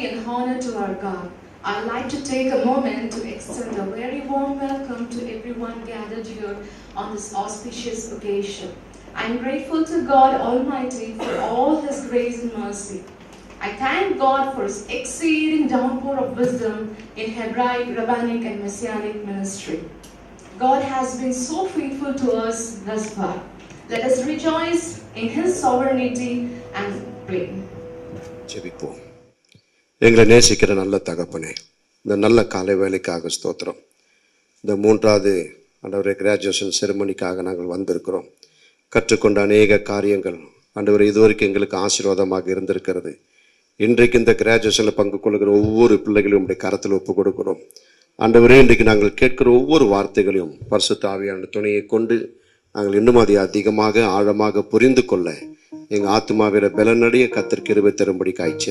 and honor to our God. I'd like to take a moment to extend a very warm welcome to everyone gathered here on this auspicious occasion. I'm grateful to God Almighty for all His grace and mercy. I thank God for His exceeding downpour of wisdom in Hebraic, Rabbinic and Messianic ministry. God has been so faithful to us thus far. Let us rejoice in His sovereignty and pray. ஜெபிப்போம். எங்களை நேசிக்கிற நல்ல தகப்பனே, இந்த நல்ல காலை வேலைக்காக ஸ்தோத்திரம். இந்த 3வது ஆண்டவரே கிராஜுவேஷன் செரிமனிக்காக நாங்கள் வந்திருக்கிறோம். கற்றுக்கொண்ட அநேக காரியங்கள் ஆண்டவரே இதுவரைக்கும் எங்களுக்கு ஆசீர்வாதமாக இருந்திருக்கிறது. இன்றைக்கு இந்த கிராஜுவேஷனில் பங்கு கொள்கிற ஒவ்வொரு பிள்ளைகளையும் உடைய கரத்தில் ஒப்பு கொடுக்கிறோம். ஆண்டவரே இன்றைக்கு நாங்கள் கேட்கிற ஒவ்வொரு வார்த்தைகளையும் பரிசுத்த ஆவியான துணையை கொண்டு நாங்கள் இன்னும் அதை அதிகமாக ஆழமாக புரிந்து கொள்ள எங்கள் ஆத்மாவில பலனடைய கர்த்தர் கிருபை தரும்படி காய்ச்சி